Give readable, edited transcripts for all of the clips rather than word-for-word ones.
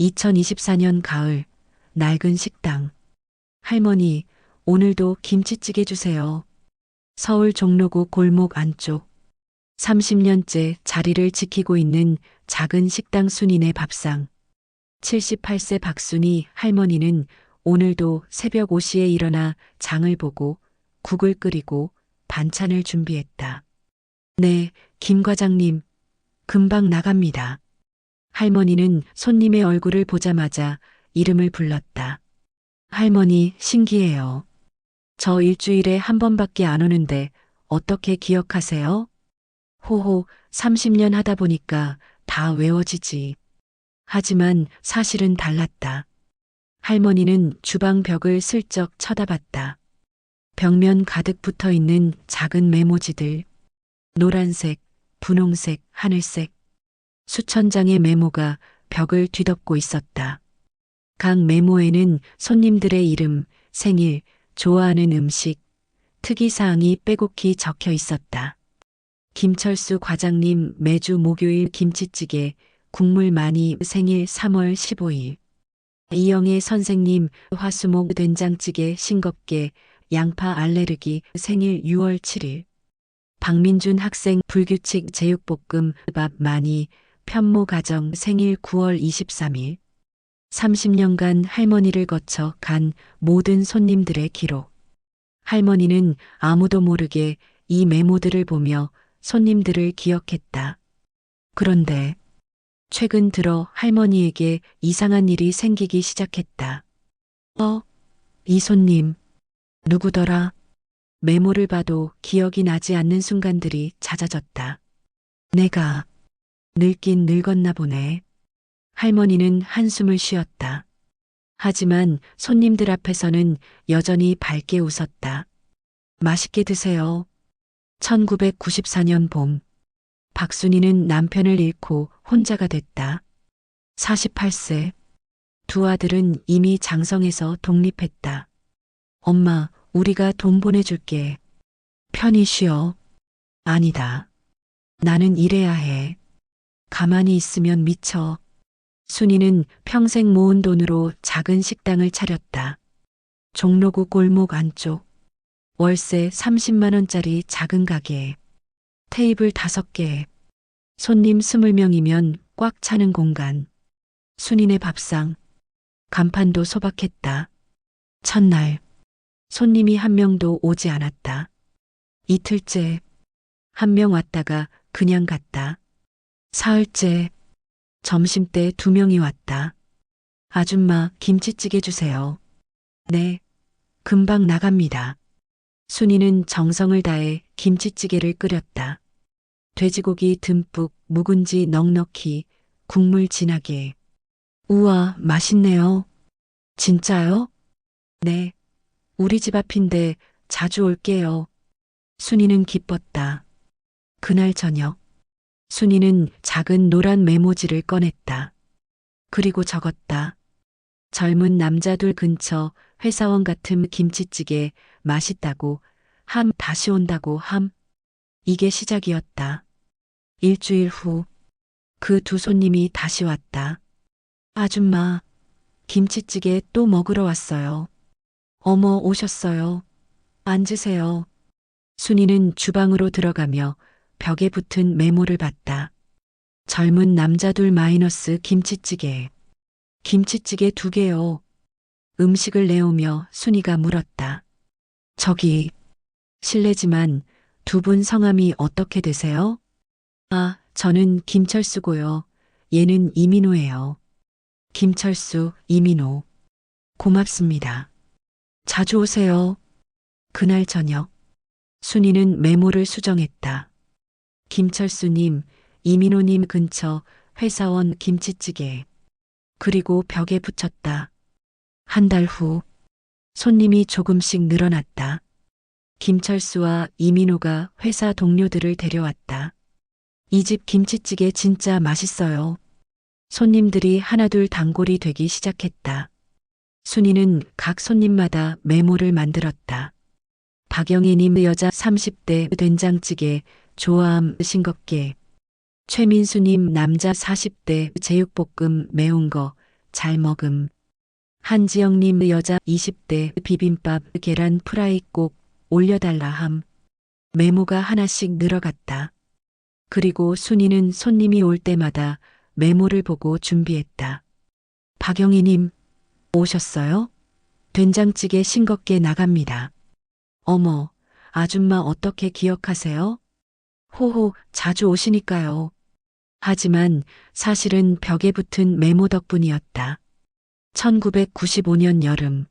2024년 가을, 낡은 식당. 할머니, 오늘도 김치찌개 주세요. 서울 종로구 골목 안쪽. 30년째 자리를 지키고 있는 작은 식당 순이네 밥상. 78세 박순이 할머니는 오늘도 새벽 5시에 일어나 장을 보고 국을 끓이고 반찬을 준비했다. 네, 김 과장님, 금방 나갑니다. 할머니는 손님의 얼굴을 보자마자 이름을 불렀다. 할머니, 신기해요. 저 일주일에 한 번밖에 안 오는데 어떻게 기억하세요? 호호, 30년 하다 보니까 다 외워지지. 하지만 사실은 달랐다. 할머니는 주방 벽을 슬쩍 쳐다봤다. 벽면 가득 붙어 있는 작은 메모지들. 노란색, 분홍색, 하늘색. 수천 장의 메모가 벽을 뒤덮고 있었다. 각 메모에는 손님들의 이름, 생일, 좋아하는 음식, 특이사항이 빼곡히 적혀 있었다. 김철수 과장님 매주 목요일 김치찌개, 국물 많이 생일 3월 15일. 이영애 선생님 화수목 된장찌개 싱겁게 양파 알레르기 생일 6월 7일. 박민준 학생 불규칙 제육볶음 밥 많이 편모 가정 생일 9월 23일. 30년간 할머니를 거쳐 간 모든 손님들의 기록. 할머니는 아무도 모르게 이 메모들을 보며 손님들을 기억했다. 그런데 최근 들어 할머니에게 이상한 일이 생기기 시작했다. 이 손님, 누구더라? 메모를 봐도 기억이 나지 않는 순간들이 잦아졌다. 내가 늙긴 늙었나 보네. 할머니는 한숨을 쉬었다. 하지만 손님들 앞에서는 여전히 밝게 웃었다. 맛있게 드세요. 1994년 봄. 박순이는 남편을 잃고 혼자가 됐다. 48세. 두 아들은 이미 장성에서 독립했다. 엄마, 우리가 돈 보내줄게. 편히 쉬어. 아니다. 나는 일해야 해. 가만히 있으면 미쳐. 순이는 평생 모은 돈으로 작은 식당을 차렸다. 종로구 골목 안쪽. 월세 30만 원짜리 작은 가게. 테이블 5개. 손님 20명이면 꽉 차는 공간. 순이네 밥상. 간판도 소박했다. 첫날. 손님이 한 명도 오지 않았다. 이틀째. 한 명 왔다가 그냥 갔다. 사흘째. 점심때 2명이 왔다. 아줌마, 김치찌개 주세요. 네, 금방 나갑니다. 순이는 정성을 다해 김치찌개를 끓였다. 돼지고기 듬뿍, 묵은지 넉넉히, 국물 진하게. 우와, 맛있네요. 진짜요? 네, 우리 집 앞인데 자주 올게요. 순이는 기뻤다. 그날 저녁. 순이는 작은 노란 메모지를 꺼냈다. 그리고 적었다. 젊은 남자 둘 근처 회사원 같은 김치찌개 맛있다고 함 다시 온다고 함. 이게 시작이었다. 일주일 후 그 두 손님이 다시 왔다. 아줌마, 김치찌개 또 먹으러 왔어요. 어머, 오셨어요. 앉으세요. 순이는 주방으로 들어가며 벽에 붙은 메모를 봤다. 젊은 남자 둘 마이너스 김치찌개. 김치찌개 2개요. 음식을 내오며 순이가 물었다. 저기, 실례지만 두 분 성함이 어떻게 되세요? 아, 저는 김철수고요. 얘는 이민호예요. 김철수, 이민호. 고맙습니다. 자주 오세요. 그날 저녁. 순이는 메모를 수정했다. 김철수님, 이민호님 근처 회사원 김치찌개. 그리고 벽에 붙였다. 한 달 후, 손님이 조금씩 늘어났다. 김철수와 이민호가 회사 동료들을 데려왔다. 이 집 김치찌개 진짜 맛있어요. 손님들이 하나둘 단골이 되기 시작했다. 순이는 각 손님마다 메모를 만들었다. 박영애님 여자 30대 된장찌개, 좋아함 싱겁게. 최민수님 남자 40대 제육볶음 매운 거, 잘 먹음. 한지영님 여자 20대 비빔밥 계란 프라이 꼭 올려달라 함. 메모가 하나씩 늘어갔다. 그리고 순이는 손님이 올 때마다 메모를 보고 준비했다. 박영희님 오셨어요? 된장찌개 싱겁게 나갑니다. 어머, 아줌마 어떻게 기억하세요? 호호, 자주 오시니까요. 하지만 사실은 벽에 붙은 메모 덕분이었다. 1995년 여름,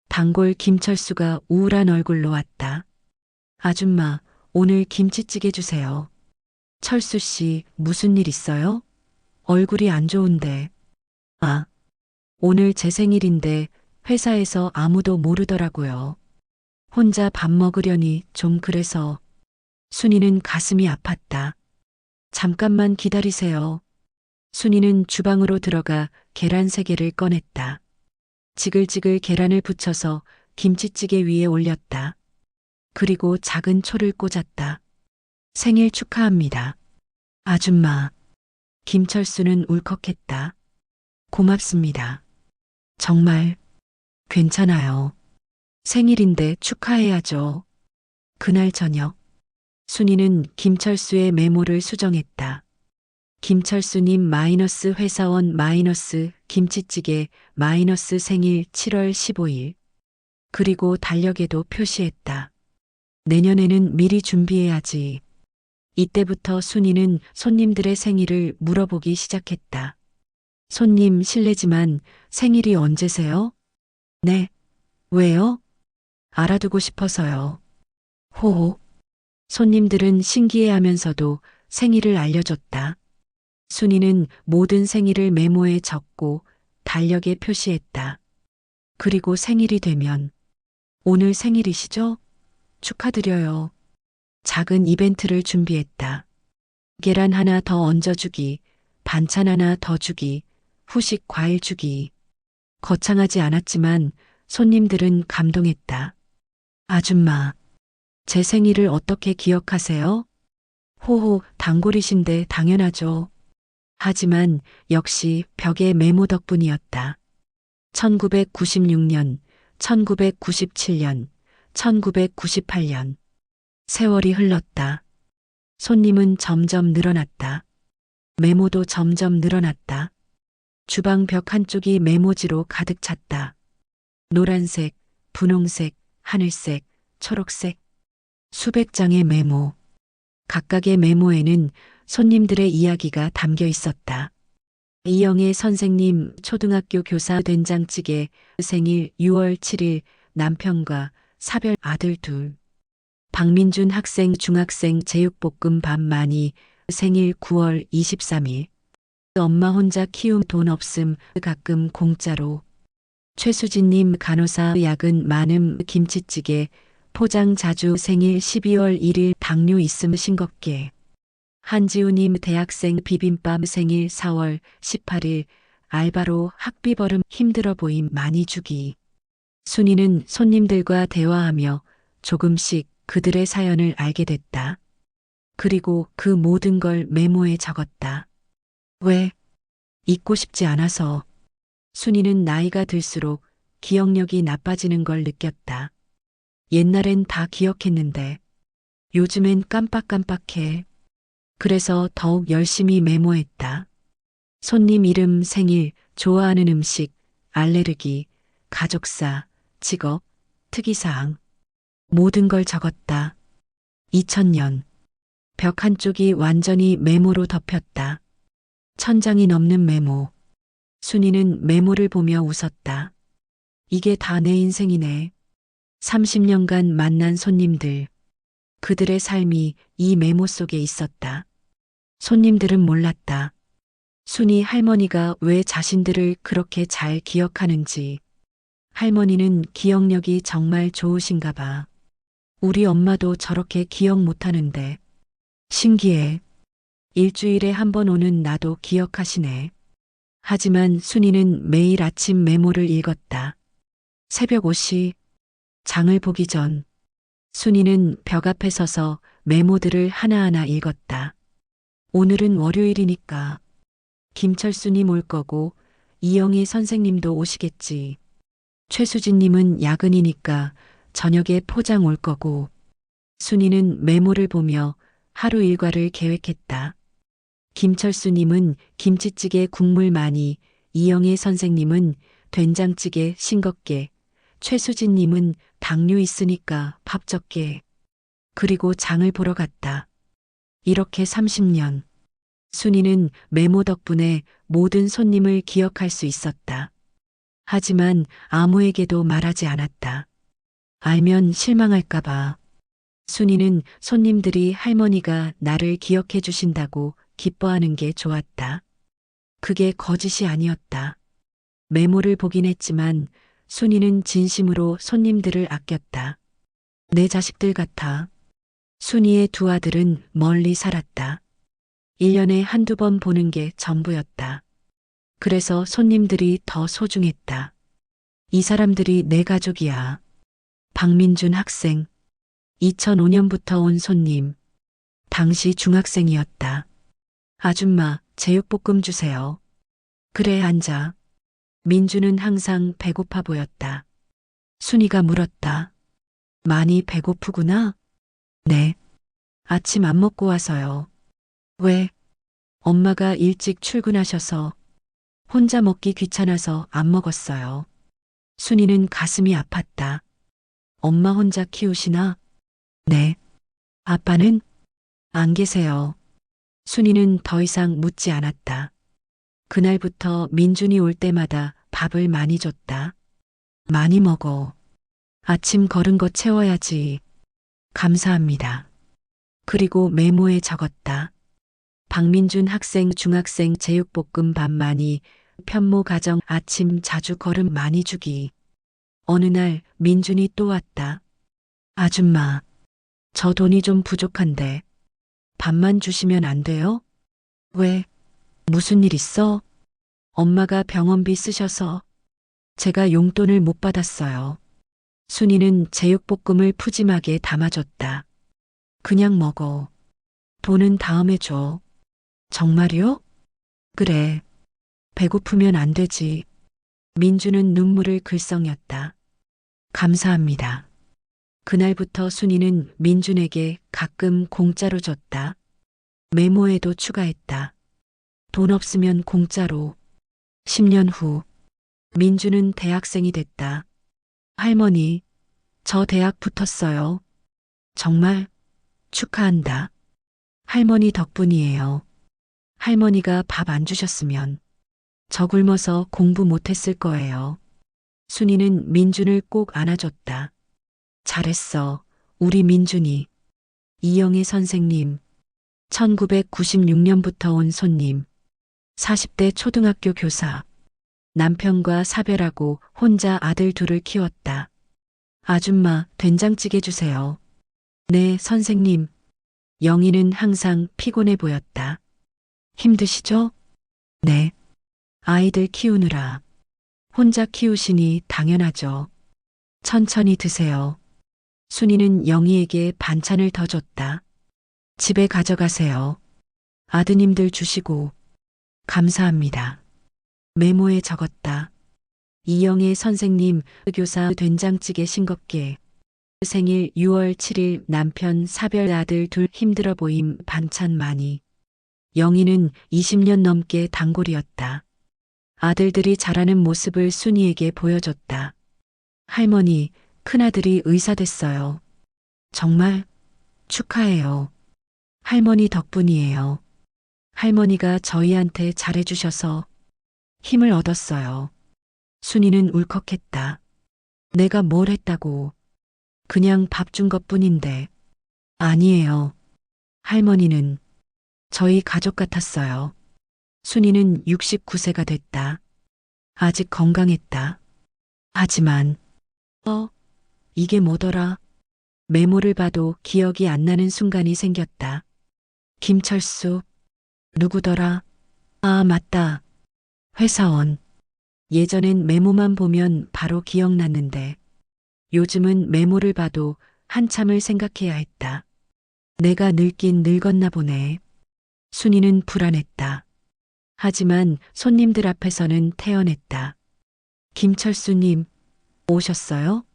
단골 김철수가 우울한 얼굴로 왔다. 아줌마, 오늘 김치찌개 주세요. 철수 씨, 무슨 일 있어요? 얼굴이 안 좋은데. 아, 오늘 제 생일인데 회사에서 아무도 모르더라고요. 혼자 밥 먹으려니 좀 그래서. 순이는 가슴이 아팠다. 잠깐만 기다리세요. 순이는 주방으로 들어가 계란 3개를 꺼냈다. 지글지글 계란을 부쳐서 김치찌개 위에 올렸다. 그리고 작은 초를 꽂았다. 생일 축하합니다. 아줌마. 김철수는 울컥했다. 고맙습니다. 정말 괜찮아요. 생일인데 축하해야죠. 그날 저녁 순이는 김철수의 메모를 수정했다. 김철수님 마이너스 회사원 마이너스 김치찌개 마이너스 생일 7월 15일. 그리고 달력에도 표시했다. 내년에는 미리 준비해야지. 이때부터 순이는 손님들의 생일을 물어보기 시작했다. 손님 실례지만 생일이 언제세요? 네. 왜요? 알아두고 싶어서요. 호호. 손님들은 신기해하면서도 생일을 알려줬다. 순이는 모든 생일을 메모에 적고 달력에 표시했다. 그리고 생일이 되면 오늘 생일이시죠? 축하드려요. 작은 이벤트를 준비했다. 계란 하나 더 얹어주기, 반찬 하나 더 주기, 후식 과일 주기. 거창하지 않았지만 손님들은 감동했다. 아줌마, 제 생일을 어떻게 기억하세요? 호호, 단골이신데 당연하죠. 하지만 역시 벽의 메모 덕분이었다. 1996년, 1997년, 1998년. 세월이 흘렀다. 손님은 점점 늘어났다. 메모도 점점 늘어났다. 주방 벽 한쪽이 메모지로 가득 찼다. 노란색, 분홍색, 하늘색, 초록색. 수백 장의 메모. 각각의 메모에는 손님들의 이야기가 담겨 있었다. 이영애 선생님 초등학교 교사 된장찌개 생일 6월 7일 남편과 사별 아들 둘. 박민준 학생 중학생 제육볶음밥 많이 생일 9월 23일. 엄마 혼자 키움 돈 없음 가끔 공짜로. 최수진님 간호사 야근 많음 김치찌개 포장 자주 생일 12월 1일 당뇨 있음 싱겁게. 한지우님 대학생 비빔밥 생일 4월 18일 알바로 학비 벌음 힘들어 보임 많이 주기. 순이는 손님들과 대화하며 조금씩 그들의 사연을 알게 됐다. 그리고 그 모든 걸 메모에 적었다. 왜? 잊고 싶지 않아서. 순이는 나이가 들수록 기억력이 나빠지는 걸 느꼈다. 옛날엔 다 기억했는데 요즘엔 깜빡깜빡해. 그래서 더욱 열심히 메모했다. 손님 이름, 생일, 좋아하는 음식, 알레르기, 가족사, 직업, 특이사항. 모든 걸 적었다. 2000년. 벽 한쪽이 완전히 메모로 덮였다. 천장이 넘는 메모. 순이는 메모를 보며 웃었다. 이게 다 내 인생이네. 30년간 만난 손님들. 그들의 삶이 이 메모 속에 있었다. 손님들은 몰랐다. 순이 할머니가 왜 자신들을 그렇게 잘 기억하는지. 할머니는 기억력이 정말 좋으신가 봐. 우리 엄마도 저렇게 기억 못하는데. 신기해. 일주일에 한 번 오는 나도 기억하시네. 하지만 순이는 매일 아침 메모를 읽었다. 새벽 5시. 장을 보기 전. 순이는 벽 앞에 서서 메모들을 하나하나 읽었다. 오늘은 월요일이니까 김철수님 올 거고 이영희 선생님도 오시겠지. 최수진님은 야근이니까 저녁에 포장 올 거고. 순이는 메모를 보며 하루 일과를 계획했다. 김철수님은 김치찌개 국물 많이, 이영희 선생님은 된장찌개 싱겁게, 최수진님은 당뇨 있으니까 밥 적게. 그리고 장을 보러 갔다. 이렇게 30년. 순이는 메모 덕분에 모든 손님을 기억할 수 있었다. 하지만 아무에게도 말하지 않았다. 알면 실망할까봐. 순이는 손님들이 할머니가 나를 기억해 주신다고 기뻐하는 게 좋았다. 그게 거짓이 아니었다. 메모를 보긴 했지만 순이는 진심으로 손님들을 아꼈다. 내 자식들 같아. 순이의 두 아들은 멀리 살았다. 1년에 한두 번 보는 게 전부였다. 그래서 손님들이 더 소중했다. 이 사람들이 내 가족이야. 박민준 학생. 2005년부터 온 손님. 당시 중학생이었다. 아줌마, 제육볶음 주세요. 그래, 앉아. 민주는 항상 배고파 보였다. 순이가 물었다. 많이 배고프구나? 네. 아침 안 먹고 와서요. 왜? 엄마가 일찍 출근하셔서 혼자 먹기 귀찮아서 안 먹었어요. 순이는 가슴이 아팠다. 엄마 혼자 키우시나? 네. 아빠는? 안 계세요. 순이는 더 이상 묻지 않았다. 그날부터 민준이 올 때마다 밥을 많이 줬다. 많이 먹어. 아침 걸은 거 채워야지. 감사합니다. 그리고 메모에 적었다. 박민준 학생 중학생 제육볶음 밥 많이, 편모 가정 아침 자주 걸음 많이 주기. 어느 날 민준이 또 왔다. 아줌마, 저 돈이 좀 부족한데 밥만 주시면 안 돼요? 왜? 무슨 일 있어? 엄마가 병원비 쓰셔서 제가 용돈을 못 받았어요. 순이는 제육볶음을 푸짐하게 담아줬다. 그냥 먹어. 돈은 다음에 줘. 정말요? 그래. 배고프면 안 되지. 민주는 눈물을 글썽였다. 감사합니다. 그날부터 순이는 민준에게 가끔 공짜로 줬다. 메모에도 추가했다. 돈 없으면 공짜로. 10년 후, 민주는 대학생이 됐다. 할머니, 저 대학 붙었어요. 정말 축하한다. 할머니 덕분이에요. 할머니가 밥 안 주셨으면 저 굶어서 공부 못했을 거예요. 순이는 민준을 꼭 안아줬다. 잘했어, 우리 민준이. 이영애 선생님. 1996년부터 온 손님. 40대 초등학교 교사. 남편과 사별하고 혼자 아들 둘을 키웠다. 아줌마, 된장찌개 주세요. 네, 선생님. 영희는 항상 피곤해 보였다. 힘드시죠? 네. 아이들 키우느라. 혼자 키우시니 당연하죠. 천천히 드세요. 순이는 영희에게 반찬을 더 줬다. 집에 가져가세요. 아드님들 주시고. 감사합니다. 메모에 적었다. 이영애 선생님, 교사 된장찌개 싱겁게. 생일 6월 7일 남편 사별 아들 둘 힘들어 보임 반찬 많이. 영희는 20년 넘게 단골이었다. 아들들이 자라는 모습을 순이에게 보여줬다. 할머니, 큰아들이 의사 됐어요. 정말 축하해요. 할머니 덕분이에요. 할머니가 저희한테 잘해주셔서 힘을 얻었어요. 순이는 울컥했다. 내가 뭘 했다고. 그냥 밥 준 것뿐인데. 아니에요. 할머니는 저희 가족 같았어요. 순이는 69세가 됐다. 아직 건강했다. 하지만, 이게 뭐더라? 메모를 봐도 기억이 안 나는 순간이 생겼다. 김철수. 누구더라? 아, 맞다. 회사원. 예전엔 메모만 보면 바로 기억났는데, 요즘은 메모를 봐도 한참을 생각해야 했다. 내가 늙긴 늙었나 보네. 순이는 불안했다. 하지만 손님들 앞에서는 태연했다. 김철수님, 오셨어요?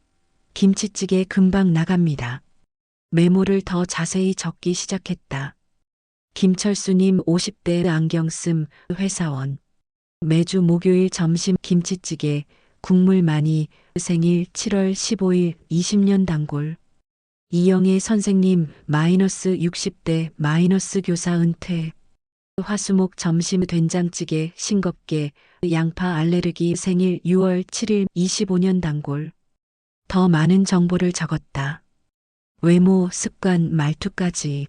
김치찌개 금방 나갑니다. 메모를 더 자세히 적기 시작했다. 김철수님 50대 안경 쓴 회사원. 매주 목요일 점심 김치찌개, 국물 많이, 생일 7월 15일 20년 단골. 이영애 선생님 마이너스 60대 마이너스 교사 은퇴. 화수목 점심 된장찌개 싱겁게, 양파 알레르기 생일 6월 7일 25년 단골. 더 많은 정보를 적었다. 외모, 습관, 말투까지.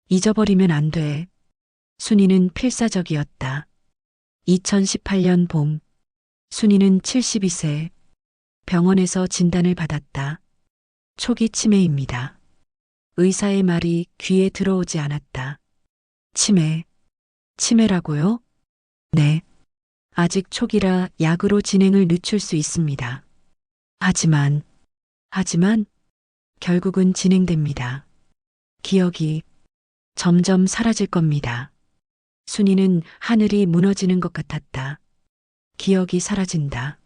잊어버리면 안 돼. 순이는 필사적이었다. 2018년 봄. 순이는 72세. 병원에서 진단을 받았다. 초기 치매입니다. 의사의 말이 귀에 들어오지 않았다. 치매. 치매라고요? 네. 아직 초기라 약으로 진행을 늦출 수 있습니다. 하지만 결국은 진행됩니다. 기억이 점점 사라질 겁니다. 순이는 하늘이 무너지는 것 같았다. 기억이 사라진다.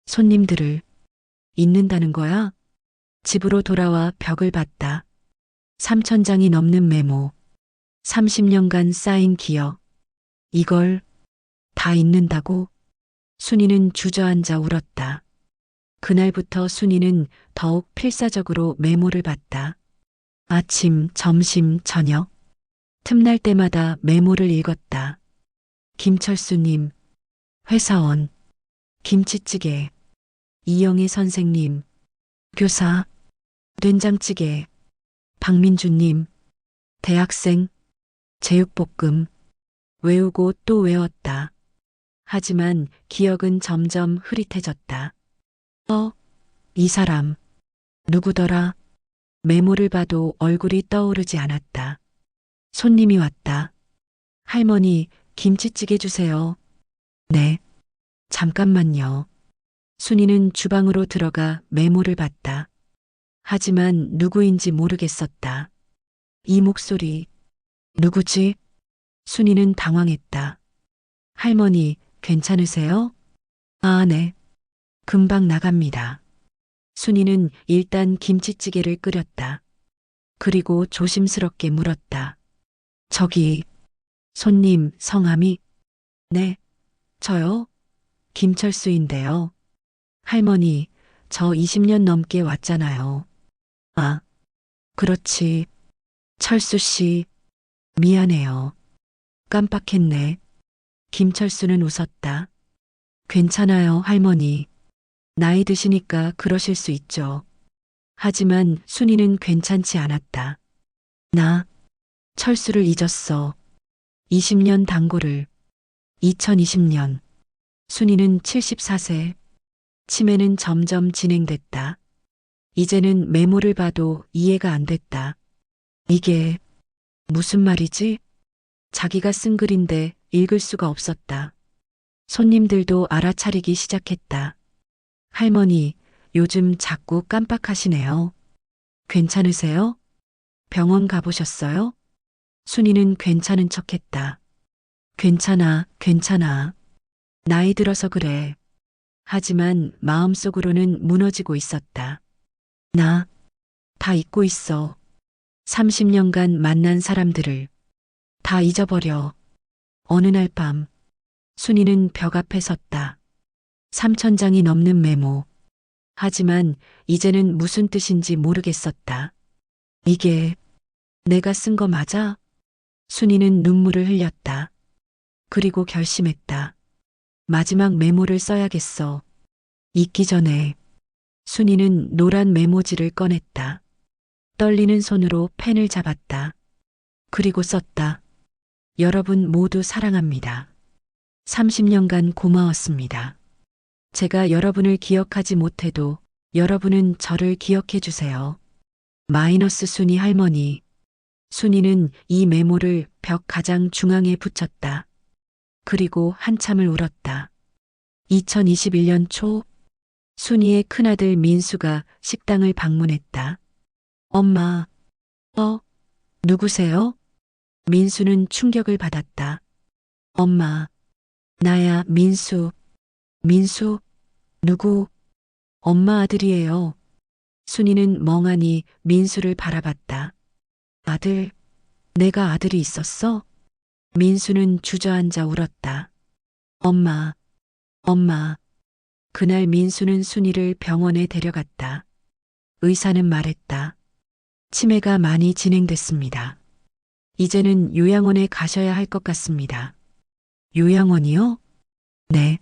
손님들을 잊는다는 거야? 집으로 돌아와 벽을 봤다. 3,000장이 넘는 메모. 30년간 쌓인 기억. 이걸 다 잊는다고? 순이는 주저앉아 울었다. 그날부터 순이는 더욱 필사적으로 메모를 봤다. 아침, 점심, 저녁. 틈날 때마다 메모를 읽었다. 김철수님, 회사원, 김치찌개, 이영애 선생님, 교사, 된장찌개, 박민주님, 대학생, 제육볶음. 외우고 또 외웠다. 하지만 기억은 점점 흐릿해졌다. 이 사람, 누구더라? 메모를 봐도 얼굴이 떠오르지 않았다. 손님이 왔다. 할머니, 김치찌개 주세요. 네. 잠깐만요. 순이는 주방으로 들어가 메모를 봤다. 하지만 누구인지 모르겠었다. 이 목소리, 누구지? 순이는 당황했다. 할머니, 괜찮으세요? 아, 네. 금방 나갑니다. 순이는 일단 김치찌개를 끓였다. 그리고 조심스럽게 물었다. 저기, 손님 성함이? 네, 저요? 김철수인데요. 할머니, 저 20년 넘게 왔잖아요. 아, 그렇지. 철수 씨, 미안해요. 깜빡했네. 김철수는 웃었다. 괜찮아요, 할머니. 나이 드시니까 그러실 수 있죠. 하지만 순이는 괜찮지 않았다. 나 철수를 잊었어. 20년 단골을. 2020년. 순이는 74세. 치매는 점점 진행됐다. 이제는 메모를 봐도 이해가 안 됐다. 이게 무슨 말이지? 자기가 쓴 글인데 읽을 수가 없었다. 손님들도 알아차리기 시작했다. 할머니, 요즘 자꾸 깜빡하시네요. 괜찮으세요? 병원 가보셨어요? 순이는 괜찮은 척했다. 괜찮아, 괜찮아. 나이 들어서 그래. 하지만 마음속으로는 무너지고 있었다. 나 다 잊고 있어. 30년간 만난 사람들을 다 잊어버려. 어느 날 밤, 순이는 벽 앞에 섰다. 3,000장이 넘는 메모. 하지만 이제는 무슨 뜻인지 모르겠었다. 이게 내가 쓴 거 맞아? 순이는 눈물을 흘렸다. 그리고 결심했다. 마지막 메모를 써야겠어. 잊기 전에. 순이는 노란 메모지를 꺼냈다. 떨리는 손으로 펜을 잡았다. 그리고 썼다. 여러분 모두 사랑합니다. 30년간 고마웠습니다. 제가 여러분을 기억하지 못해도 여러분은 저를 기억해 주세요. 마이너스 순이 할머니. 순이는 이 메모를 벽 가장 중앙에 붙였다. 그리고 한참을 울었다. 2021년 초, 순이의 큰아들 민수가 식당을 방문했다. 엄마, 누구세요? 민수는 충격을 받았다. 엄마, 나야, 민수. 민수? 누구? 엄마 아들이에요. 순이는 멍하니 민수를 바라봤다. 아들, 내가 아들이 있었어? 민수는 주저앉아 울었다. 엄마, 엄마. 그날 민수는 순이를 병원에 데려갔다. 의사는 말했다. 치매가 많이 진행됐습니다. 이제는 요양원에 가셔야 할 것 같습니다. 요양원이요? 네.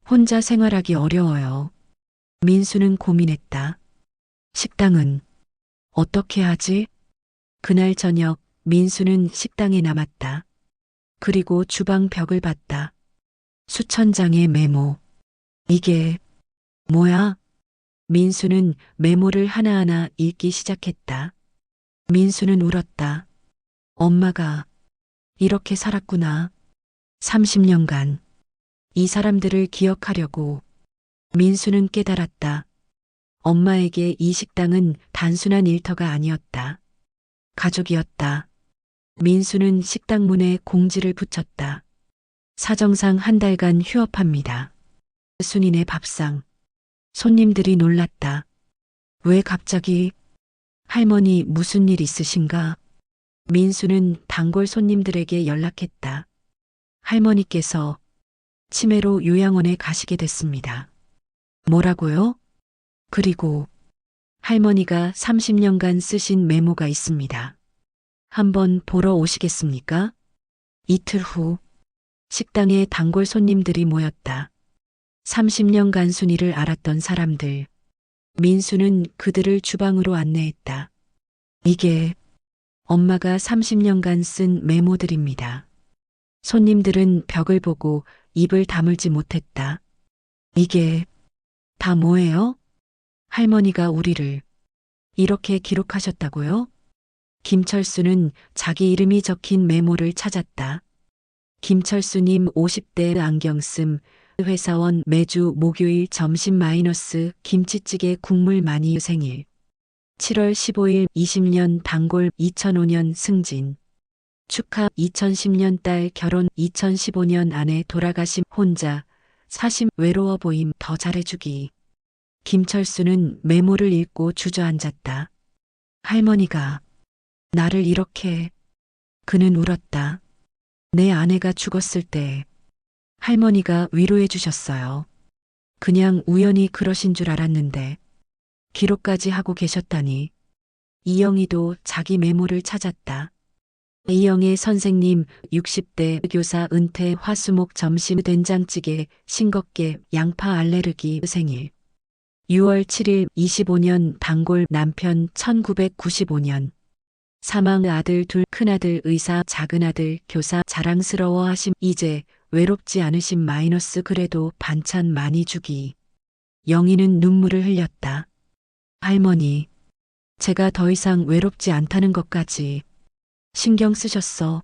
혼자 생활하기 어려워요. 민수는 고민했다. 식당은 어떻게 하지? 그날 저녁 민수는 식당에 남았다. 그리고 주방 벽을 봤다. 수천 장의 메모. 이게 뭐야? 민수는 메모를 하나하나 읽기 시작했다. 민수는 울었다. 엄마가 이렇게 살았구나. 30년간 이 사람들을 기억하려고. 민수는 깨달았다. 엄마에게 이 식당은 단순한 일터가 아니었다. 가족이었다. 민수는 식당 문에 공지를 붙였다. 사정상 한 달간 휴업합니다. 순이네 밥상. 손님들이 놀랐다. 왜 갑자기? 할머니 무슨 일 있으신가? 민수는 단골 손님들에게 연락했다. 할머니께서 치매로 요양원에 가시게 됐습니다. 뭐라고요? 그리고 할머니가 30년간 쓰신 메모가 있습니다. 한번 보러 오시겠습니까? 이틀 후 식당에 단골 손님들이 모였다. 30년간 순이를 알았던 사람들. 민수는 그들을 주방으로 안내했다. 이게 엄마가 30년간 쓴 메모들입니다. 손님들은 벽을 보고 입을 다물지 못했다. 이게 다 뭐예요? 할머니가 우리를 이렇게 기록하셨다고요? 김철수는 자기 이름이 적힌 메모를 찾았다. 김철수님 50대 안경 씀, 회사원 매주 목요일 점심 마이너스 김치찌개 국물 많이 생일. 7월 15일 20년 단골 2005년 승진. 축하 2010년 딸 결혼 2015년 아내 돌아가심 혼자 사심 외로워 보임 더 잘해주기. 김철수는 메모를 읽고 주저앉았다. 할머니가 나를 이렇게. 그는 울었다. 내 아내가 죽었을 때 할머니가 위로해 주셨어요. 그냥 우연히 그러신 줄 알았는데 기록까지 하고 계셨다니. 이영희도 자기 메모를 찾았다. 이영애 선생님 60대 교사 은퇴 화수목 점심 된장찌개 싱겁게 양파 알레르기 생일. 6월 7일 25년 단골 남편 1995년. 사망 아들 둘 큰아들 의사 작은아들 교사 자랑스러워하심 이제 외롭지 않으심 마이너스 그래도 반찬 많이 주기. 영희는 눈물을 흘렸다. 할머니, 제가 더 이상 외롭지 않다는 것까지 신경 쓰셨어.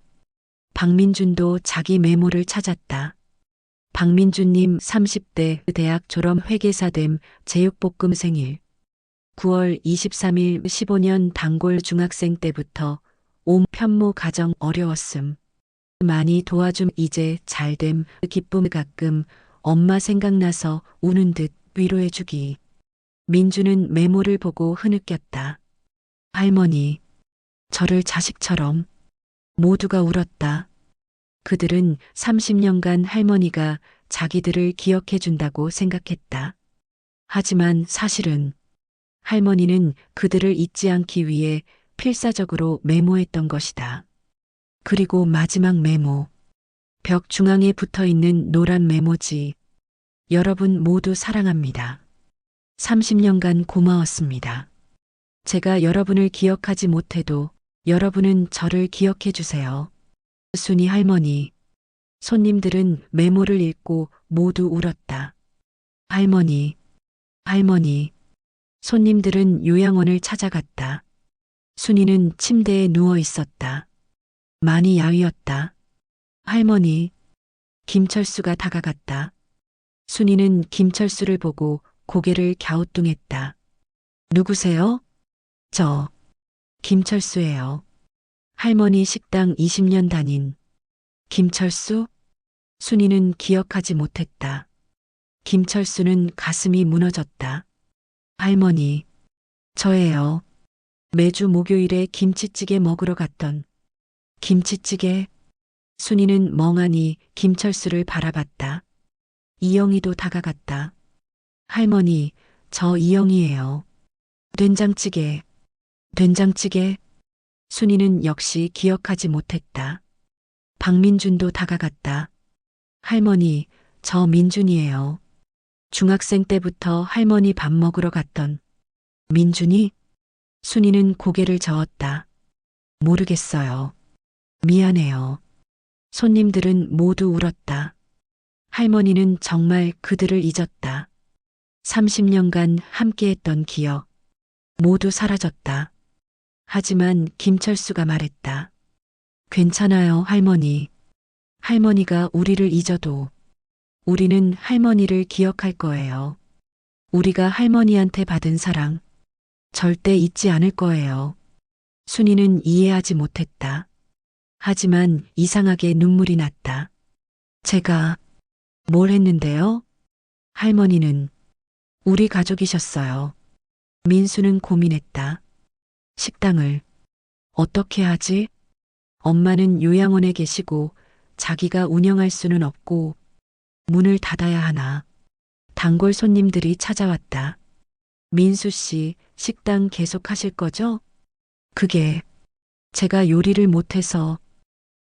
박민준도 자기 메모를 찾았다. 박민준님 30대 대학 졸업 회계사됨 제육볶음 생일. 9월 23일 15년 단골 중학생 때부터 옴 편모 가정 어려웠음. 많이 도와줌 이제 잘됨 기쁨 가끔 엄마 생각나서 우는 듯 위로해주기. 민주는 메모를 보고 흐느꼈다. 할머니, 저를 자식처럼. 모두가 울었다. 그들은 30년간 할머니가 자기들을 기억해 준다고 생각했다. 하지만 사실은 할머니는 그들을 잊지 않기 위해 필사적으로 메모했던 것이다. 그리고 마지막 메모. 벽 중앙에 붙어 있는 노란 메모지. 여러분 모두 사랑합니다. 30년간 고마웠습니다. 제가 여러분을 기억하지 못해도 여러분은 저를 기억해 주세요. 순이 할머니. 손님들은 메모를 읽고 모두 울었다. 할머니, 할머니. 손님들은 요양원을 찾아갔다. 순이는 침대에 누워 있었다. 많이 야위었다. 할머니. 김철수가 다가갔다. 순이는 김철수를 보고 고개를 갸우뚱했다. 누구세요? 저 김철수예요. 할머니 식당 20년 다닌 김철수? 순이는 기억하지 못했다. 김철수는 가슴이 무너졌다. 할머니, 저예요. 매주 목요일에 김치찌개 먹으러 갔던 김치찌개. 순이는 멍하니 김철수를 바라봤다. 이영희도 다가갔다. 할머니, 저 이영희예요. 된장찌개, 된장찌개. 순이는 역시 기억하지 못했다. 박민준도 다가갔다. 할머니, 저 민준이에요. 중학생 때부터 할머니 밥 먹으러 갔던 민준이? 순이는 고개를 저었다. 모르겠어요. 미안해요. 손님들은 모두 울었다. 할머니는 정말 그들을 잊었다. 30년간 함께했던 기억, 모두 사라졌다. 하지만 김철수가 말했다. 괜찮아요, 할머니. 할머니가 우리를 잊어도 우리는 할머니를 기억할 거예요. 우리가 할머니한테 받은 사랑 절대 잊지 않을 거예요. 순이는 이해하지 못했다. 하지만 이상하게 눈물이 났다. 제가 뭘 했는데요? 할머니는 우리 가족이셨어요. 민수는 고민했다. 식당을 어떻게 하지? 엄마는 요양원에 계시고 자기가 운영할 수는 없고 문을 닫아야 하나. 단골 손님들이 찾아왔다. 민수 씨, 식당 계속 하실 거죠? 그게 제가 요리를 못해서.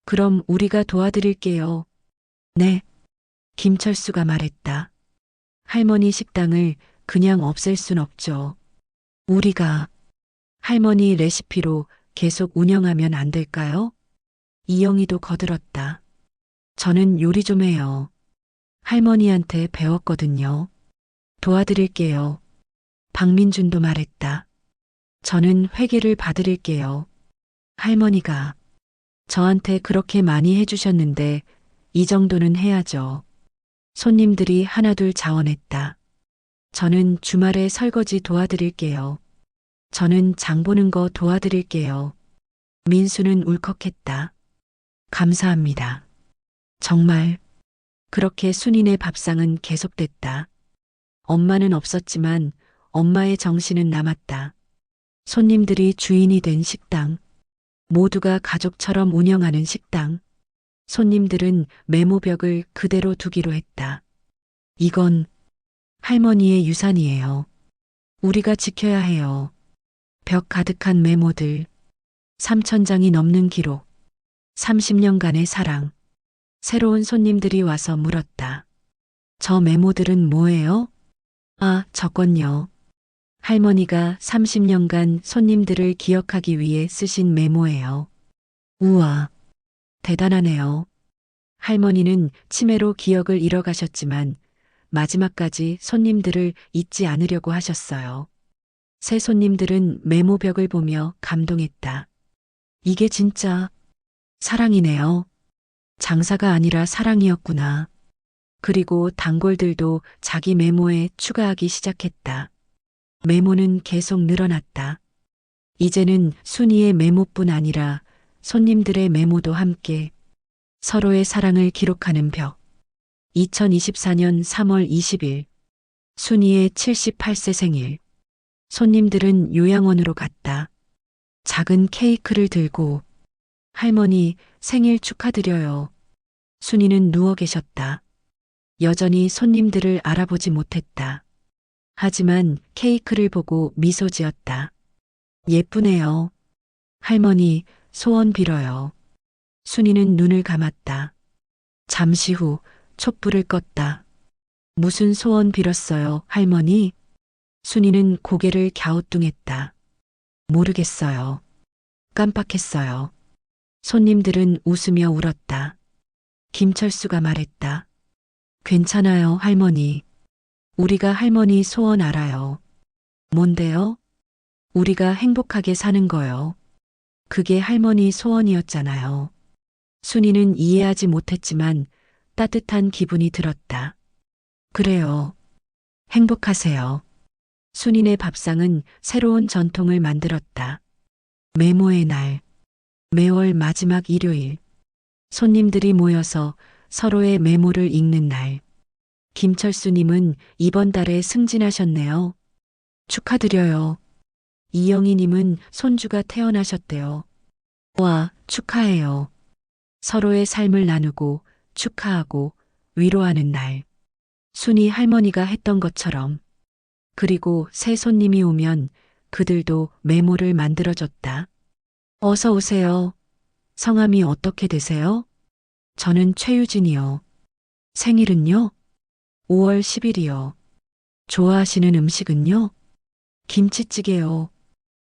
그럼 우리가 도와드릴게요. 네. 김철수가 말했다. 할머니 식당을 그냥 없앨 순 없죠. 우리가 할머니 레시피로 계속 운영하면 안 될까요? 이영희도 거들었다. 저는 요리 좀 해요. 할머니한테 배웠거든요. 도와드릴게요. 박민준도 말했다. 저는 회계를 봐드릴게요. 할머니가 저한테 그렇게 많이 해주셨는데 이 정도는 해야죠. 손님들이 하나둘 자원했다. 저는 주말에 설거지 도와드릴게요. 저는 장 보는 거 도와드릴게요. 민수는 울컥했다. 감사합니다. 정말. 그렇게 순이네 밥상은 계속됐다. 엄마는 없었지만 엄마의 정신은 남았다. 손님들이 주인이 된 식당. 모두가 가족처럼 운영하는 식당. 손님들은 메모벽을 그대로 두기로 했다. 이건 할머니의 유산이에요. 우리가 지켜야 해요. 벽 가득한 메모들. 3,000장이 넘는 기록. 30년간의 사랑. 새로운 손님들이 와서 물었다. 저 메모들은 뭐예요? 아, 저건요. 할머니가 30년간 손님들을 기억하기 위해 쓰신 메모예요. 우와, 대단하네요. 할머니는 치매로 기억을 잃어가셨지만 마지막까지 손님들을 잊지 않으려고 하셨어요. 새 손님들은 메모벽을 보며 감동했다. 이게 진짜 사랑이네요. 장사가 아니라 사랑이었구나. 그리고 단골들도 자기 메모에 추가하기 시작했다. 메모는 계속 늘어났다. 이제는 순이의 메모뿐 아니라 손님들의 메모도 함께 서로의 사랑을 기록하는 벽. 2024년 3월 20일 순이의 78세 생일. 손님들은 요양원으로 갔다. 작은 케이크를 들고 할머니 생일 축하드려요. 순이는 누워 계셨다. 여전히 손님들을 알아보지 못했다. 하지만 케이크를 보고 미소 지었다. 예쁘네요. 할머니, 소원 빌어요. 순이는 눈을 감았다. 잠시 후 촛불을 껐다. 무슨 소원 빌었어요, 할머니? 순이는 고개를 갸우뚱했다. 모르겠어요. 깜빡했어요. 손님들은 웃으며 울었다. 김철수가 말했다. 괜찮아요, 할머니. 우리가 할머니 소원 알아요. 뭔데요? 우리가 행복하게 사는 거요. 그게 할머니 소원이었잖아요. 순이는 이해하지 못했지만 따뜻한 기분이 들었다. 그래요. 행복하세요. 순이네 밥상은 새로운 전통을 만들었다. 메모의 날. 매월 마지막 일요일. 손님들이 모여서 서로의 메모를 읽는 날. 김철수님은 이번 달에 승진하셨네요. 축하드려요. 이영희님은 손주가 태어나셨대요. 와, 축하해요. 서로의 삶을 나누고 축하하고 위로하는 날. 순이 할머니가 했던 것처럼. 그리고 새 손님이 오면 그들도 메모를 만들어줬다. 어서 오세요. 성함이 어떻게 되세요? 저는 최유진이요. 생일은요? 5월 10일이요. 좋아하시는 음식은요? 김치찌개요.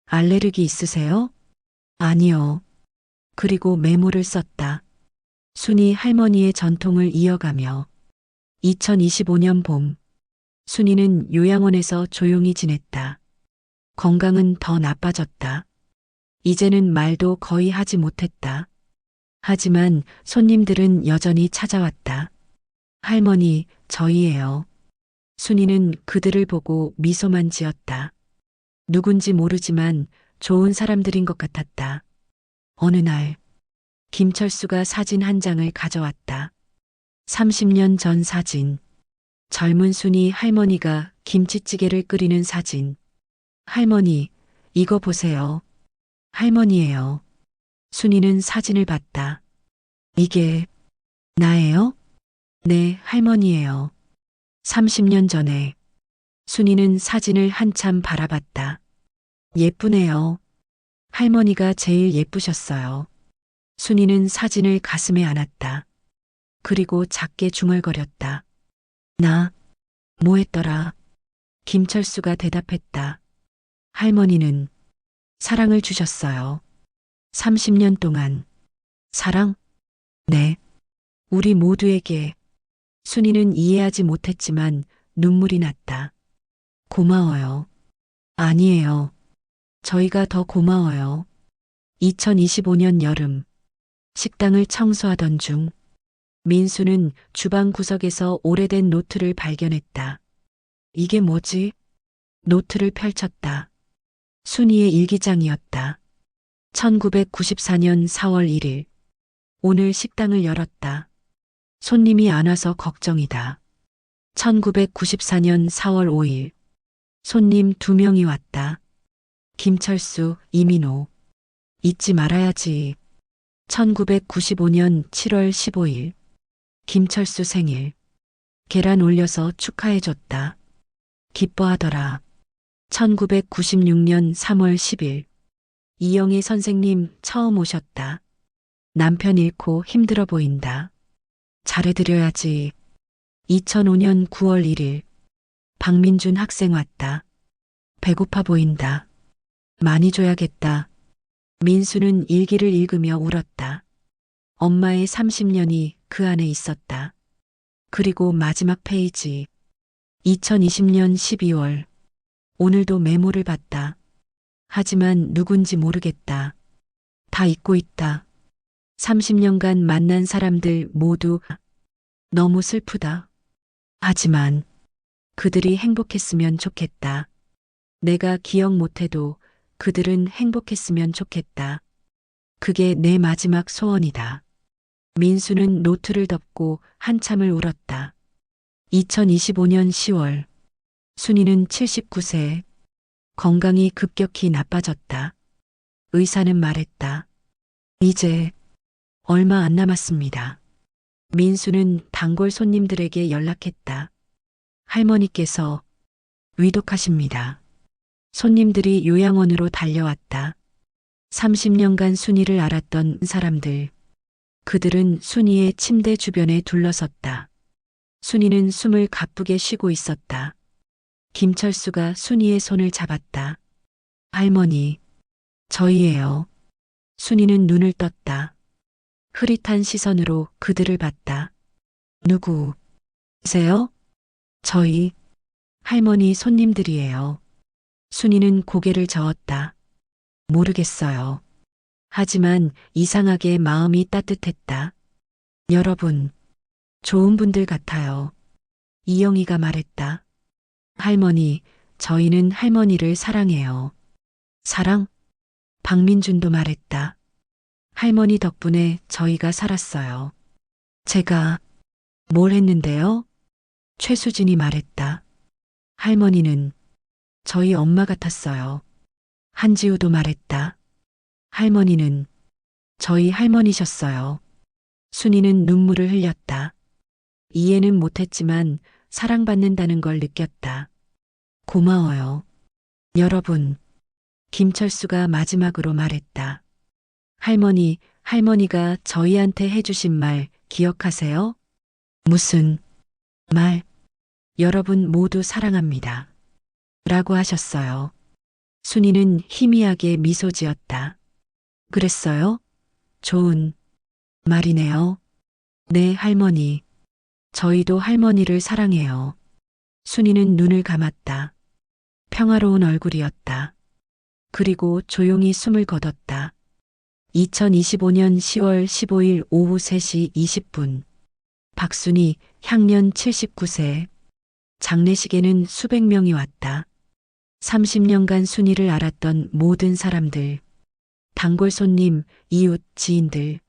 알레르기 있으세요? 아니요. 그리고 메모를 썼다. 순이 할머니의 전통을 이어가며 2025년 봄, 순이는 요양원에서 조용히 지냈다. 건강은 더 나빠졌다. 이제는 말도 거의 하지 못했다. 하지만 손님들은 여전히 찾아왔다. 할머니, 저희예요. 순이는 그들을 보고 미소만 지었다. 누군지 모르지만 좋은 사람들인 것 같았다. 어느 날, 김철수가 사진 한 장을 가져왔다. 30년 전 사진. 젊은 순이 할머니가 김치찌개를 끓이는 사진. 할머니, 이거 보세요. 할머니예요. 순이는 사진을 봤다. 이게 나예요? 네, 할머니예요. 30년 전에. 순이는 사진을 한참 바라봤다. 예쁘네요. 할머니가 제일 예쁘셨어요. 순이는 사진을 가슴에 안았다. 그리고 작게 중얼거렸다. 나, 뭐 했더라? 김철수가 대답했다. 할머니는 사랑을 주셨어요. 30년 동안. 사랑? 네. 우리 모두에게. 순이는 이해하지 못했지만 눈물이 났다. 고마워요. 아니에요. 저희가 더 고마워요. 2025년 여름. 식당을 청소하던 중 민수는 주방 구석에서 오래된 노트를 발견했다. 이게 뭐지? 노트를 펼쳤다. 순이의 일기장이었다. 1994년 4월 1일. 오늘 식당을 열었다. 손님이 안 와서 걱정이다. 1994년 4월 5일. 손님 2명이 왔다. 김철수, 이민호. 잊지 말아야지. 1995년 7월 15일. 김철수 생일. 계란 올려서 축하해줬다. 기뻐하더라. 1996년 3월 10일. 이영희 선생님 처음 오셨다. 남편 잃고 힘들어 보인다. 잘해드려야지. 2005년 9월 1일. 박민준 학생 왔다. 배고파 보인다. 많이 줘야겠다. 민수는 일기를 읽으며 울었다. 엄마의 30년이 그 안에 있었다. 그리고 마지막 페이지. 2020년 12월. 오늘도 메모를 봤다. 하지만 누군지 모르겠다. 다 잊고 있다. 30년간 만난 사람들 모두 너무 슬프다. 하지만 그들이 행복했으면 좋겠다. 내가 기억 못해도 그들은 행복했으면 좋겠다. 그게 내 마지막 소원이다. 민수는 노트를 덮고 한참을 울었다. 2025년 10월. 순이는 79세. 건강이 급격히 나빠졌다. 의사는 말했다. 이제 얼마 안 남았습니다. 민수는 단골 손님들에게 연락했다. 할머니께서 위독하십니다. 손님들이 요양원으로 달려왔다. 30년간 순이를 알았던 사람들. 그들은 순이의 침대 주변에 둘러섰다. 순이는 숨을 가쁘게 쉬고 있었다. 김철수가 순이의 손을 잡았다. 할머니, 저희예요. 순이는 눈을 떴다. 흐릿한 시선으로 그들을 봤다. 누구세요? 저희 할머니 손님들이에요. 순이는 고개를 저었다. 모르겠어요. 하지만 이상하게 마음이 따뜻했다. 여러분, 좋은 분들 같아요. 이영희가 말했다. 할머니, 저희는 할머니를 사랑해요. 사랑? 박민준도 말했다. 할머니 덕분에 저희가 살았어요. 제가 뭘 했는데요? 최수진이 말했다. 할머니는 저희 엄마 같았어요. 한지우도 말했다. 할머니는 저희 할머니셨어요. 순이는 눈물을 흘렸다. 이해는 못했지만 사랑받는다는 걸 느꼈다. 고마워요. 여러분, 김철수가 마지막으로 말했다. 할머니가 저희한테 해주신 말 기억하세요? 무슨 말? 여러분 모두 사랑합니다. 라고 하셨어요. 순이는 희미하게 미소 지었다. 그랬어요? 좋은 말이네요. 네, 할머니. 저희도 할머니를 사랑해요. 순이는 눈을 감았다. 평화로운 얼굴이었다. 그리고 조용히 숨을 거뒀다. 2025년 10월 15일 오후 3시 20분. 박순이 향년 79세. 장례식에는 수백 명이 왔다. 30년간 순이를 알았던 모든 사람들. 단골 손님, 이웃, 지인들.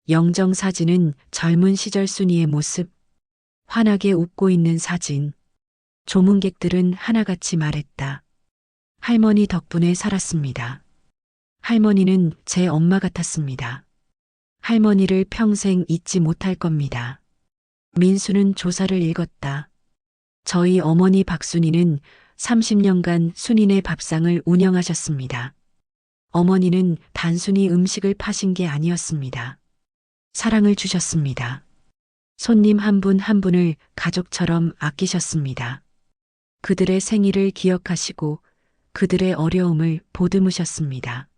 영정 사진은 젊은 시절 순이의 모습. 환하게 웃고 있는 사진. 조문객들은 하나같이 말했다. 할머니 덕분에 살았습니다. 할머니는 제 엄마 같았습니다. 할머니를 평생 잊지 못할 겁니다. 민수는 조사를 읽었다. 저희 어머니 박순이는 30년간 순이네 밥상을 운영하셨습니다. 어머니는 단순히 음식을 파신 게 아니었습니다. 사랑을 주셨습니다. 손님 한 분 한 분을 가족처럼 아끼셨습니다. 그들의 생일을 기억하시고 그들의 어려움을 보듬으셨습니다.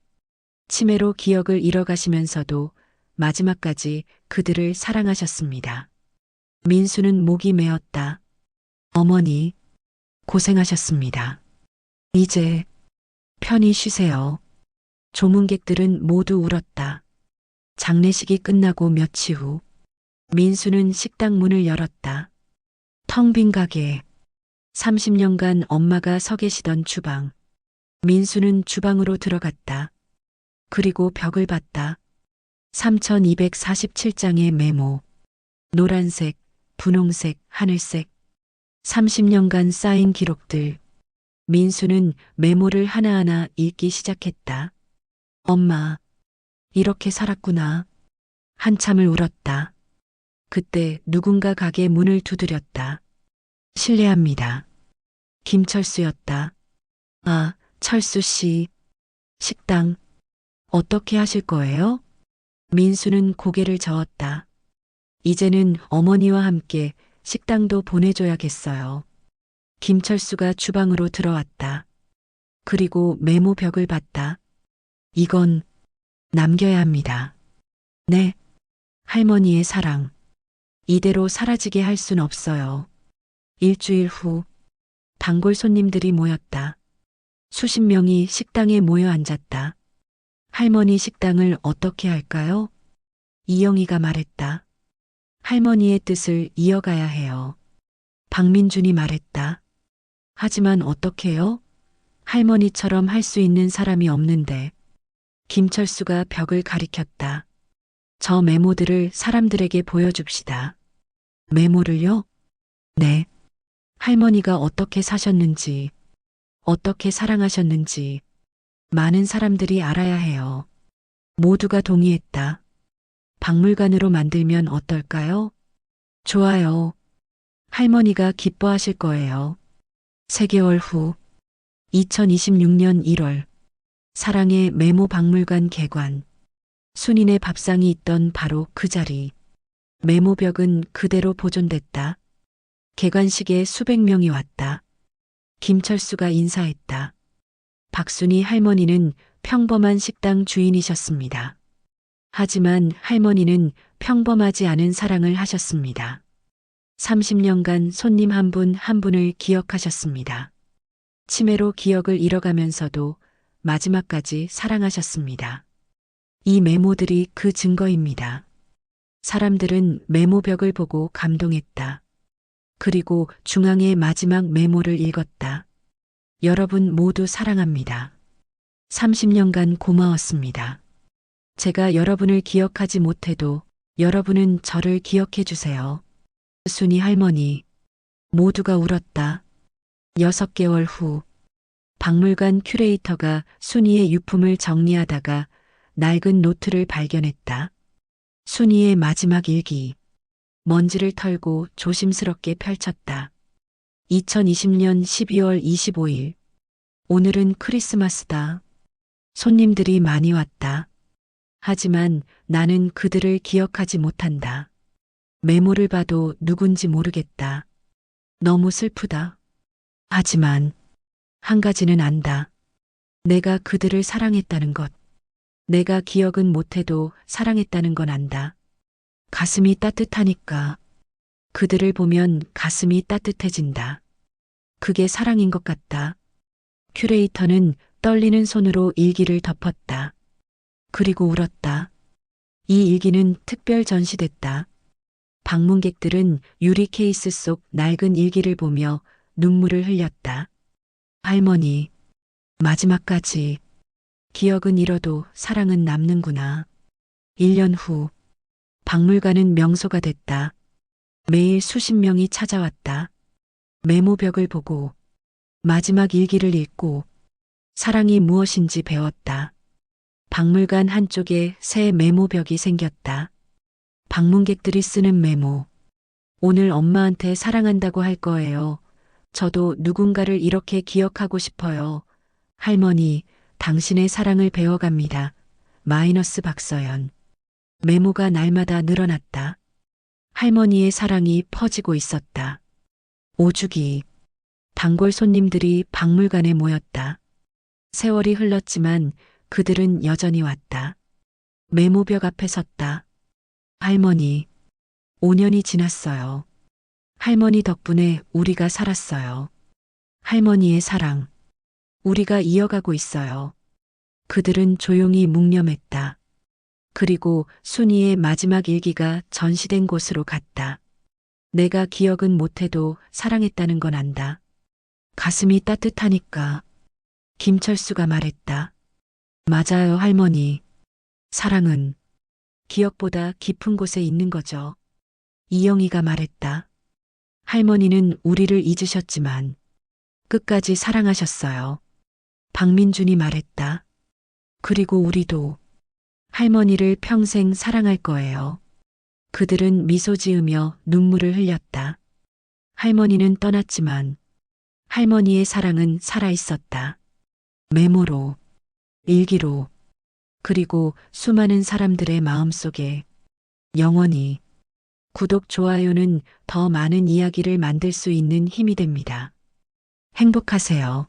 치매로 기억을 잃어가시면서도 마지막까지 그들을 사랑하셨습니다. 민수는 목이 메었다. 어머니, 고생하셨습니다. 이제 편히 쉬세요. 조문객들은 모두 울었다. 장례식이 끝나고 며칠 후 민수는 식당 문을 열었다. 텅 빈 가게. 30년간 엄마가 서 계시던 주방. 민수는 주방으로 들어갔다. 그리고 벽을 봤다. 3247장의 메모. 노란색, 분홍색, 하늘색. 30년간 쌓인 기록들. 민수는 메모를 하나하나 읽기 시작했다. 엄마, 이렇게 살았구나. 한참을 울었다. 그때 누군가 가게 문을 두드렸다. 실례합니다. 김철수였다. 아, 철수 씨. 식당, 어떻게 하실 거예요? 민수는 고개를 저었다. 이제는 어머니와 함께 식당도 보내줘야겠어요. 김철수가 주방으로 들어왔다. 그리고 메모벽을 봤다. 이건 남겨야 합니다. 네, 할머니의 사랑. 이대로 사라지게 할 순 없어요. 일주일 후, 단골 손님들이 모였다. 수십 명이 식당에 모여 앉았다. 할머니 식당을 어떻게 할까요? 이영희가 말했다. 할머니의 뜻을 이어가야 해요. 박민준이 말했다. 하지만 어떻게요? 할머니처럼 할 수 있는 사람이 없는데. 김철수가 벽을 가리켰다. 저 메모들을 사람들에게 보여줍시다. 메모를요? 네. 할머니가 어떻게 사셨는지, 어떻게 사랑하셨는지 많은 사람들이 알아야 해요. 모두가 동의했다. 박물관으로 만들면 어떨까요? 좋아요. 할머니가 기뻐하실 거예요. 3개월 후, 2026년 1월, 사랑의 메모 박물관 개관. 순인의 밥상이 있던 바로 그 자리. 메모벽은 그대로 보존됐다. 개관식에 수백 명이 왔다. 김철수가 인사했다. 박순이 할머니는 평범한 식당 주인이셨습니다. 하지만 할머니는 평범하지 않은 사랑을 하셨습니다. 30년간 손님 한 분 한 분을 기억하셨습니다. 치매로 기억을 잃어가면서도 마지막까지 사랑하셨습니다. 이 메모들이 그 증거입니다. 사람들은 메모벽을 보고 감동했다. 그리고 중앙의 마지막 메모를 읽었다. 여러분 모두 사랑합니다. 30년간 고마웠습니다. 제가 여러분을 기억하지 못해도 여러분은 저를 기억해 주세요. 순이 할머니. 모두가 울었다. 6개월 후 박물관 큐레이터가 순이의 유품을 정리하다가 낡은 노트를 발견했다. 순이의 마지막 일기. 먼지를 털고 조심스럽게 펼쳤다. 2020년 12월 25일. 오늘은 크리스마스다. 손님들이 많이 왔다. 하지만 나는 그들을 기억하지 못한다. 메모를 봐도 누군지 모르겠다. 너무 슬프다. 하지만 한 가지는 안다. 내가 그들을 사랑했다는 것. 내가 기억은 못해도 사랑했다는 건 안다. 가슴이 따뜻하니까. 그들을 보면 가슴이 따뜻해진다. 그게 사랑인 것 같다. 큐레이터는 떨리는 손으로 일기를 덮었다. 그리고 울었다. 이 일기는 특별 전시됐다. 방문객들은 유리 케이스 속 낡은 일기를 보며 눈물을 흘렸다. 할머니, 마지막까지 기억은 잃어도 사랑은 남는구나. 1년 후 박물관은 명소가 됐다. 매일 수십 명이 찾아왔다. 메모벽을 보고 마지막 일기를 읽고 사랑이 무엇인지 배웠다. 박물관 한쪽에 새 메모벽이 생겼다. 방문객들이 쓰는 메모. 오늘 엄마한테 사랑한다고 할 거예요. 저도 누군가를 이렇게 기억하고 싶어요. 할머니, 당신의 사랑을 배워갑니다. 마이너스 박서연. 메모가 날마다 늘어났다. 할머니의 사랑이 퍼지고 있었다. 5주기. 단골 손님들이 박물관에 모였다. 세월이 흘렀지만 그들은 여전히 왔다. 메모벽 앞에 섰다. 할머니, 5년이 지났어요. 할머니 덕분에 우리가 살았어요. 할머니의 사랑. 우리가 이어가고 있어요. 그들은 조용히 묵념했다. 그리고 순이의 마지막 일기가 전시된 곳으로 갔다. 내가 기억은 못해도 사랑했다는 건 안다. 가슴이 따뜻하니까. 김철수가 말했다. 맞아요, 할머니. 사랑은 기억보다 깊은 곳에 있는 거죠. 이영희가 말했다. 할머니는 우리를 잊으셨지만 끝까지 사랑하셨어요. 박민준이 말했다. 그리고 우리도 할머니를 평생 사랑할 거예요. 그들은 미소 지으며 눈물을 흘렸다. 할머니는 떠났지만 할머니의 사랑은 살아있었다. 메모로, 일기로, 그리고 수많은 사람들의 마음속에 영원히. 구독, 좋아요는 더 많은 이야기를 만들 수 있는 힘이 됩니다. 행복하세요.